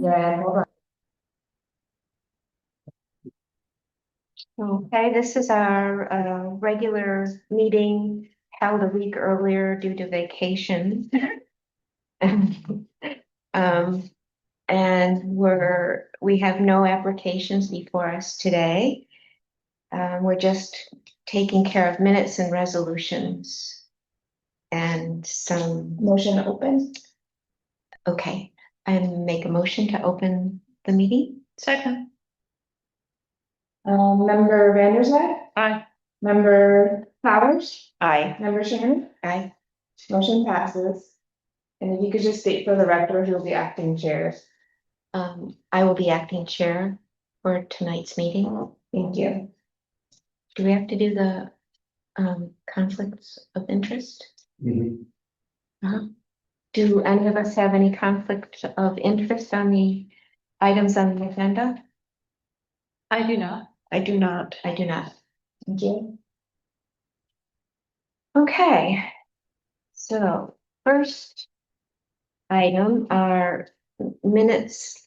Then, hold on. Okay, this is our regular meeting held a week earlier due to vacation. And we have no applications before us today. We're just taking care of minutes and resolutions. And some, Motion to open. okay, I make a motion to open the meeting. Second. Member Vanderswag, Aye. member Powers, Aye. member Shannon, Aye. motion passes. And if you could just state for the record who will be acting chair. I will be acting chair for tonight's meeting. Thank you. Do we have to do the conflicts of interest? Uh-huh. Do any of us have any conflict of interest on the items on the agenda? I do not. I do not. I do not. Thank you. Okay. So first item are minutes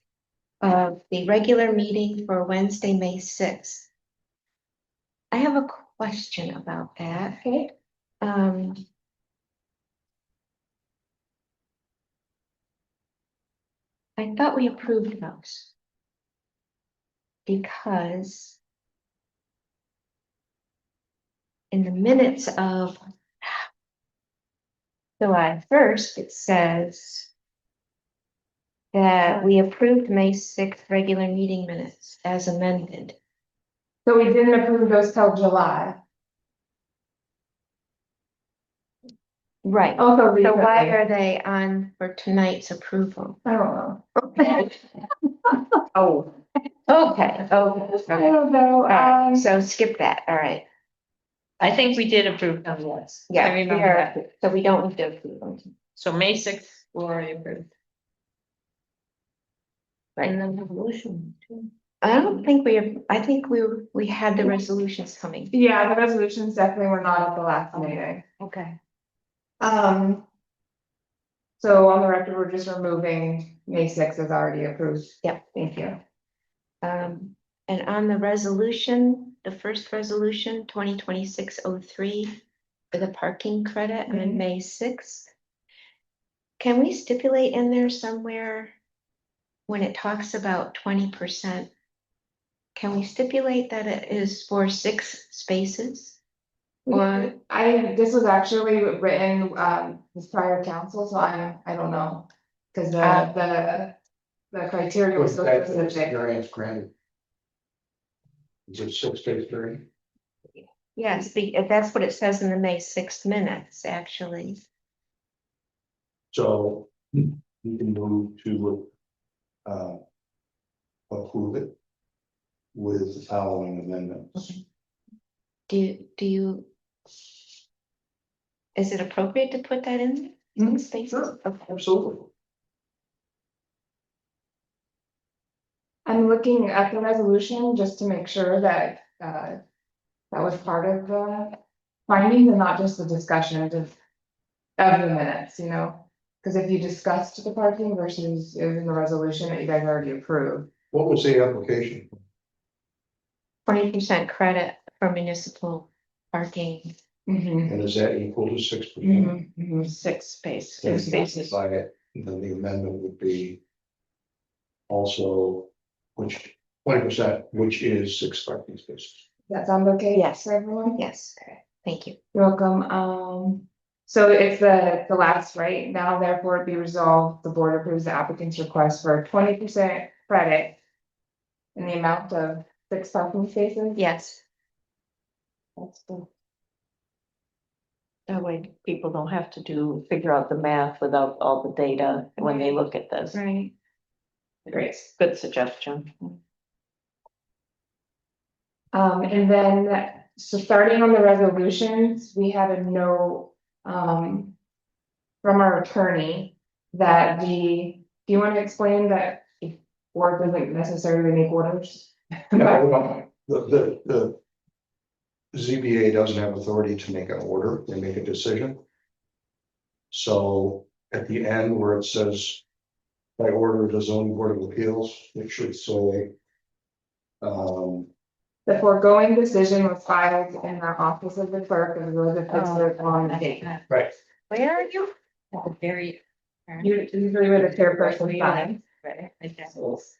of the regular meeting for Wednesday, May 6th. I have a question about that. Okay. I thought we approved those. Because in the minutes of July 1st, it says that we approved May 6th regular meeting minutes as amended. So we didn't approve those till July. Right. Also So why recently. are they on for tonight's approval? I don't know. Oh. Okay. Oh. I don't know. All right, so skip that. All right. I think we did approve them, yes. Yeah, I remember that. so we don't need to approve them. So May 6th, we already approved. Right. And then resolution too. I don't think I think we had the resolutions coming. Yeah, the resolutions definitely were not at the last meeting. Okay. So on the record, we're just removing May 6th as already approved. Yep. Thank you. And on the resolution, the first resolution, 2026-03, for the parking credit on May 6th. Can we stipulate in there somewhere when it talks about 20%? Can we stipulate that it is for 6 spaces? Or This was actually written, this prior council, so I don't know. Cause the criteria was so specific. Variance granted. Is it 6 days during? yes, that's what it says in the May 6th minutes, actually. So you can move to approve it with the following amendments. Do you? Is it appropriate to put that in? Mhm, Spaces? sure. Okay. Absolutely. I'm looking at the resolution just to make sure that that was part of the findings and not just the discussion of the minutes, you know? Cause if you discussed the parking versus it was in the resolution that you guys already approved. What was the application? 20% credit for municipal parking. And is that equal to 6%? 6 space. Then 6 spaces. by it, then the amendment would be also, which 20%, which is 6 parking spaces. That sound okay? Yes. For everyone? Yes, thank you. You're welcome. So it's the last, right? Now therefore be resolved, the board approves the applicant's request for 20% credit in the amount of 6 parking spaces? Yes. That's good. That way people don't have to figure out the math without all the data when they look at this. Right. Great. Good suggestion. And then, so starting on the resolutions, we had a note, from our attorney that do you want to explain that the board doesn't necessarily make orders? No, the ZBA doesn't have authority to make an order, they make a decision. So at the end where it says by order of the zoning board of appeals, it should say. The foregoing decision was filed in the office of the clerk of the village of Pittsburgh on the date. Right. Where are you? At the very. Usually with a chairperson sign.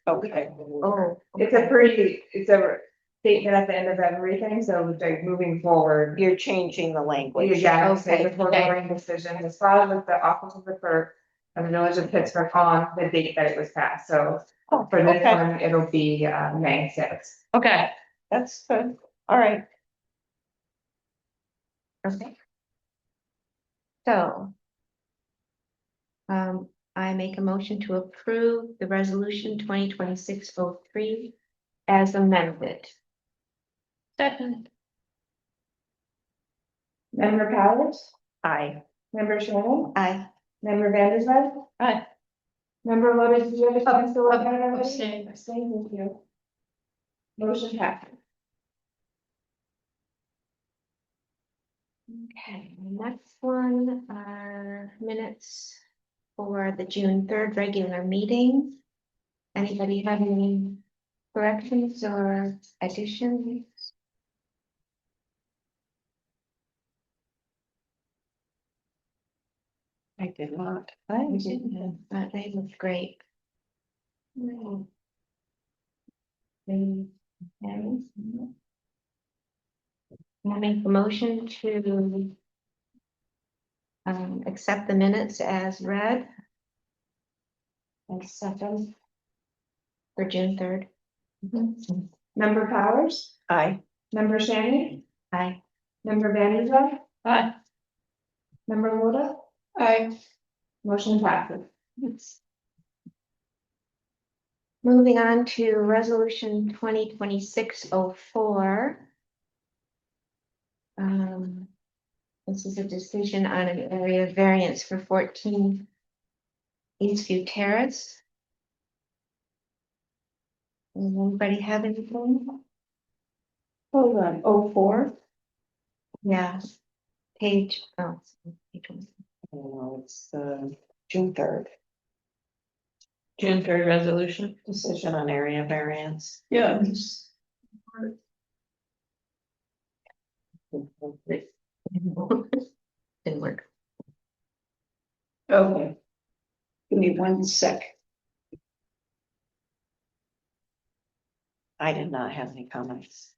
Okay. Oh. It's a pretty, it's a statement at the end of everything, so like moving forward. You're changing the language. Yeah, say Okay, the foregoing decision was filed with the office of the clerk of the village of Pittsburgh on the date that it was passed, so. For this Okay. one, it'll be May 6th. Okay, that's good. All right. Okay. So. I make a motion to approve the resolution 2026-03 as amended. Second. Member Powers, Aye. member Sherman, Aye. member Vandersloot. Aye. Member Lotus, did you have a chance to look at it already? Abstain. Abstain, thank you. Motion passed. Okay, the next one are minutes for the June 3rd regular meeting. Anybody have any corrections or additions? I did not. We didn't, but they look great. I make a motion to accept the minutes as read. And second. For June 3rd. Member Powers, Aye. member Shannon, Aye. member Vandersloot, Aye. member Loda, Aye. motion passes. Moving on to resolution 2026-04. This is a decision on an area variance for 14 Eastview Terrace. Does anybody have anything? Hold on, 04? Yeah. Page, page 1. No, it's June 3rd, June 3rd resolution. decision on area variance. Yeah. Didn't work. Okay. Give me 1 sec. I did not have any comments.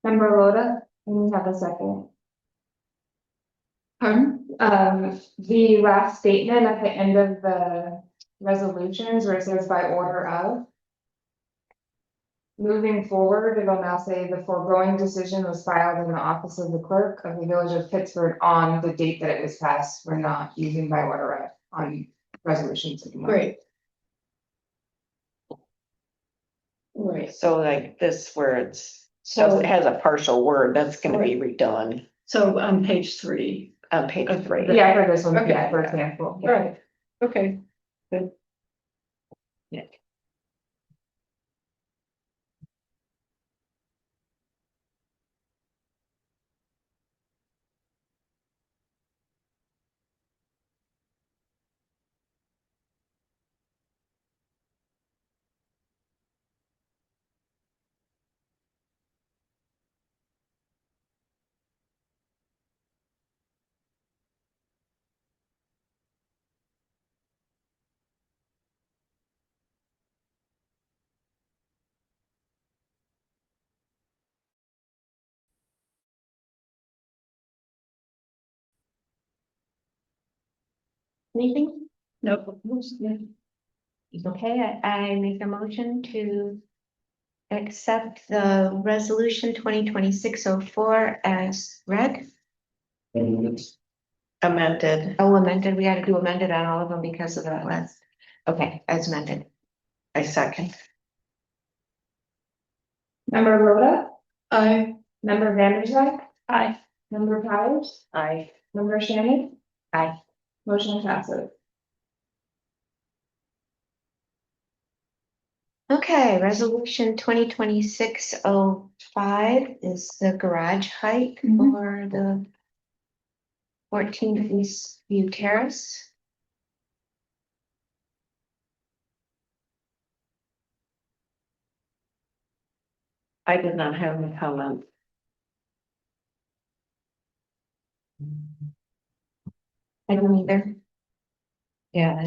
Member Loda, and you have a second. Pardon? The last statement at the end of the resolutions where it says by order of. Moving forward, it'll now say the foregoing decision was filed in the office of the clerk of the village of Pittsburgh on the date that it was passed. We're not using by order of on resolutions anymore. Great. Right, So like this where it's, so, it has a partial word, that's gonna be redone so on page 3. on page 3. Yeah, for this one, Okay. yeah, for example. yeah. Right, okay. Good. Yeah. Anything? Nope. Okay, I make a motion to accept the resolution 2026-04 as read. Amended. Oh, amended, we had to do amended on all of them because of that last. Okay, as amended. I second. Member Loda, Aye. member Vandersloot, Aye. member Powers, Aye. member Shannon, Aye. motion passes. Okay, resolution 2026-05 is the garage height Mhm. for the 14 East View Terrace. I did not have any comment. I don't either. Yeah.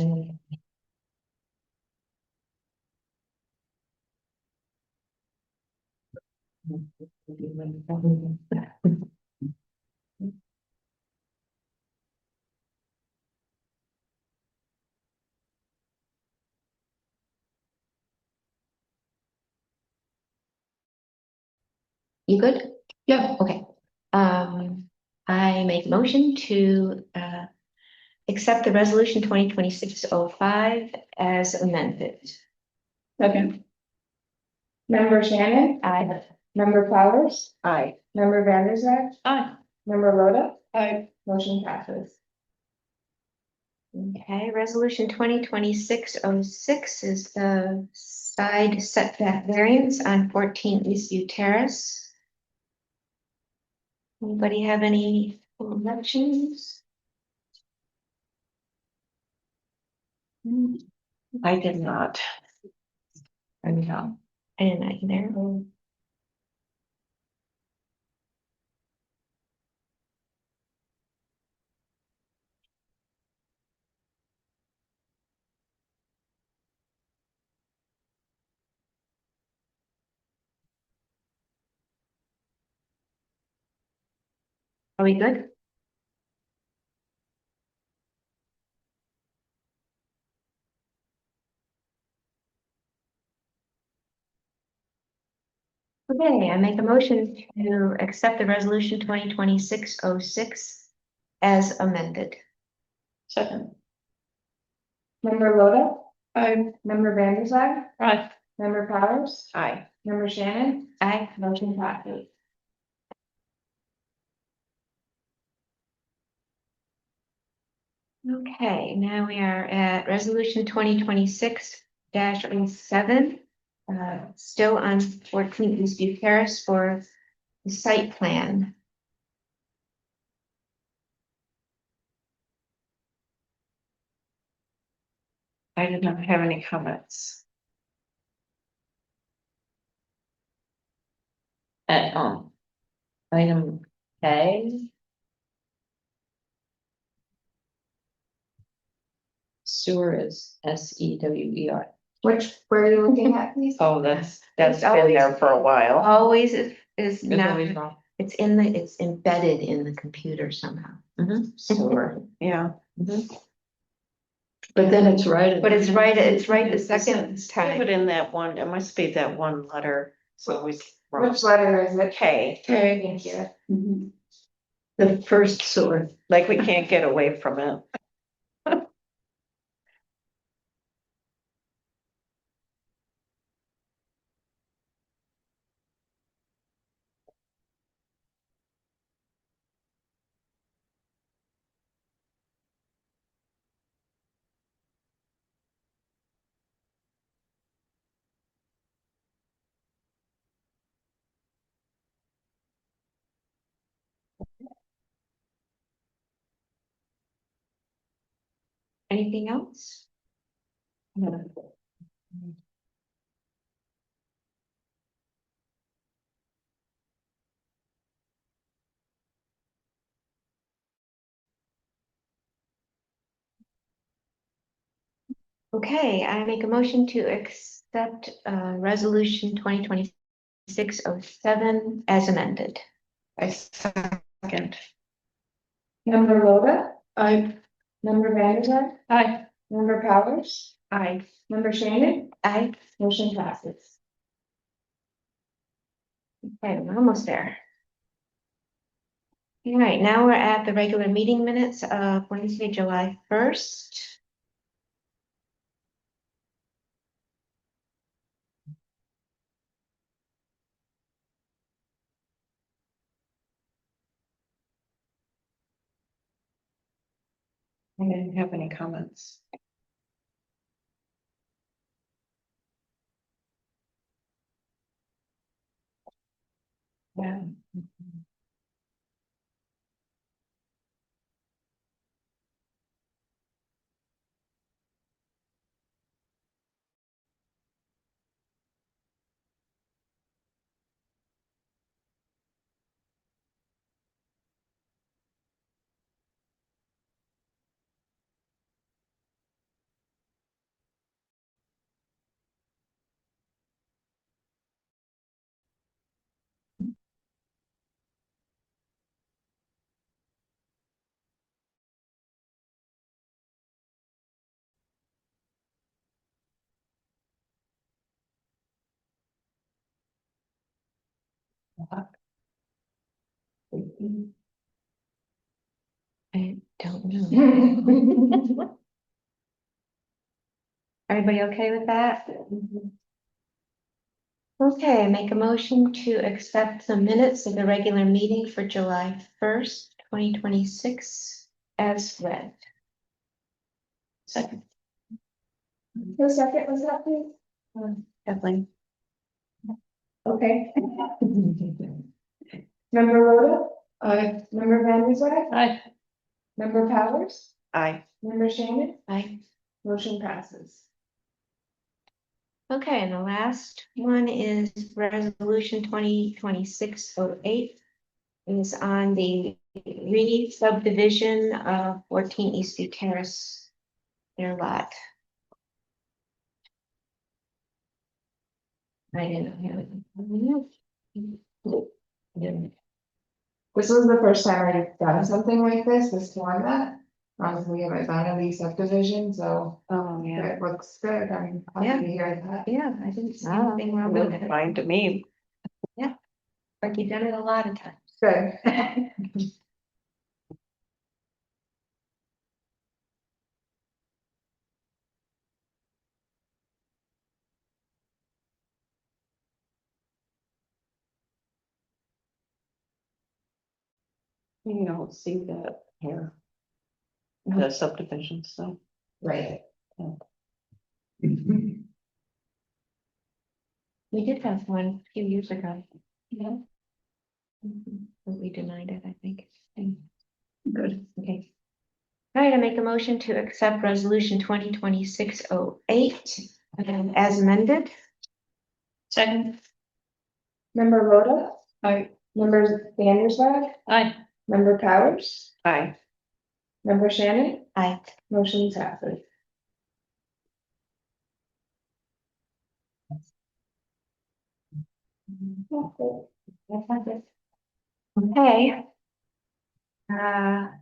You good? Yeah, Okay. I make a motion to accept the resolution 2026-05 as amended. second, Member Shannon, Aye. member Powers, Aye. member Vanderzak, aye, member Rhoda, aye, motion passes. Okay, resolution 2026-06 is the side setback variance on 14 Eastview Terrace. Anybody have any objections? I did not. Anyhow. I didn't either. Are we good? Okay, I make a motion to accept the resolution 2026-06 as amended. second, Member Rhoda, aye, member Vanderzak, aye, member Powers, Aye. member Shannon, Aye. motion passes. Okay, now we are at resolution 2026-07. Still on 14 Eastview Terrace for the site plan. I did not have any comments. At, item K. Sewer is SEWER. Where are you looking at, please? Oh, that's It's been there for a while. Always is It's not, always wrong. it's embedded in the computer somehow. Sewer, yeah. but then it's right. But it's right the second Put time. in that one, it must be that one letter, so always wrong. Which letter is it? K, Okay, Thank you. mhm. The first sewer, like we can't get away from it. Anything else? Okay, I make a motion to accept resolution 2026-07 as amended. I second. Member Rhoda, aye, member Vanderzak, aye, member Powers, Aye. member Shannon, Aye. motion passes. Okay, we're almost there. All right, now we're at the regular meeting minutes of Wednesday, July 1st. I didn't have any comments. Yeah. I don't know. Everybody okay with that? Okay, make a motion to accept the minutes of the regular meeting for July 1st, 2026 as read. Second, The second was that, please? Kathleen. Okay. Member Rhoda, I, member Van der Zwijg, I, member Powers, Aye. member Shannon, Aye. motion passes. Okay, and the last one is resolution 2026-08. Is on the re-subdivision of 14 Eastview Terrace. Their lot. I didn't have it. Didn't. This was the first time I've done something like this format. We haven't done a lease subdivision, so Oh, yeah. it looks good. I'm happy to hear that. Yeah, I didn't see anything wrong with Looked it. fine to me. Like you've done it a lot of times. Good. You don't see that here. The subdivision, so. Right. We did have one a few years ago. Yeah. But we denied it, I think. good. Okay. All right, I make a motion to accept resolution 2026-08 as amended. Second, Member Rhoda, I, member Van der Zwijg, I, member Powers, Aye. member Shannon, Aye. motion passes. Okay. Now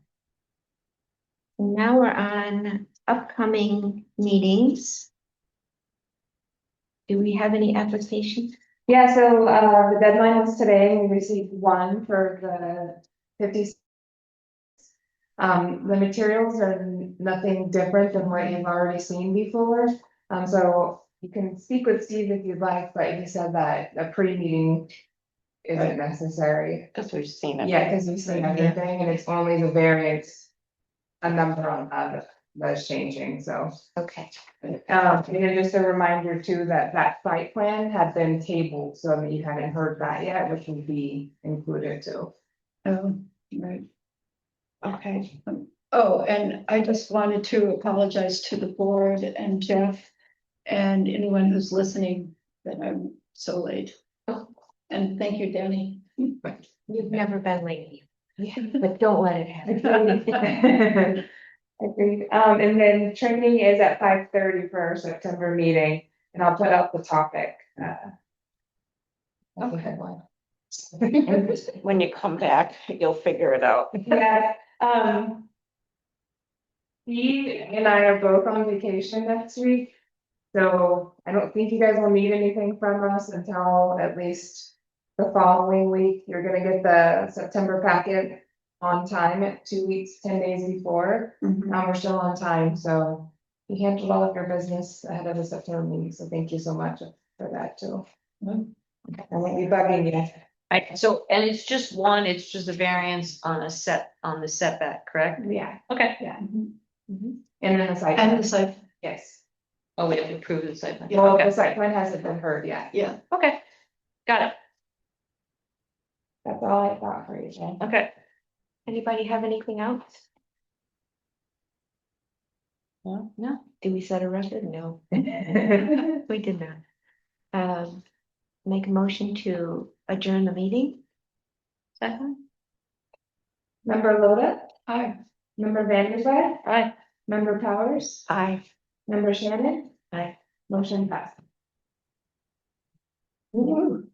we're on upcoming meetings. Do we have any applications? Yeah, so the deadline was today, and we received one for the 50. The materials are nothing different than what you've already seen before. So you can speak with Steve if you'd like, but he said that a pre-meeting isn't necessary. Because we've seen it. Yeah, because we've seen everything, and it's only the variance, a number on that's changing, so. Okay. And then just a reminder too, that that site plan had been tabled, so that you hadn't heard that yet, which would be included too. oh, right. Okay. Oh, and I just wanted to apologize to the board and Jeff and anyone who's listening that I'm so late. And thank you, Danny. You've never been late. Yeah, but don't let it happen. Agreed, and then training is at 5:30 for our September meeting, and I'll put out the topic. That's the headline. When you come back, you'll figure it out. Yeah, Steve and I are both on vacation next week. So I don't think you guys will need anything from us until at least the following week. You're gonna get the September packet on time at 2 weeks, 10 days before. We're still on time, so you handled all of your business ahead of the September meeting, so thank you so much for that too. I won't be bugging you. So, and it's just one, it's just a variance on a on the setback, correct? Yeah, Okay. yeah. And then the site. And plan. the site, Yes, Oh, we have to approve the site plan. well, Okay. the site plan hasn't been heard yet. yeah, Okay, got it. That's all I got for you, Jen. Okay. Anybody have anything else? No. Did we set a record? No. We did not. Make a motion to adjourn the meeting? Second? Member Loda, Hi. member Vanderside, Aye. member Powers, Aye. member Shannon. Aye. Motion passed. Woo.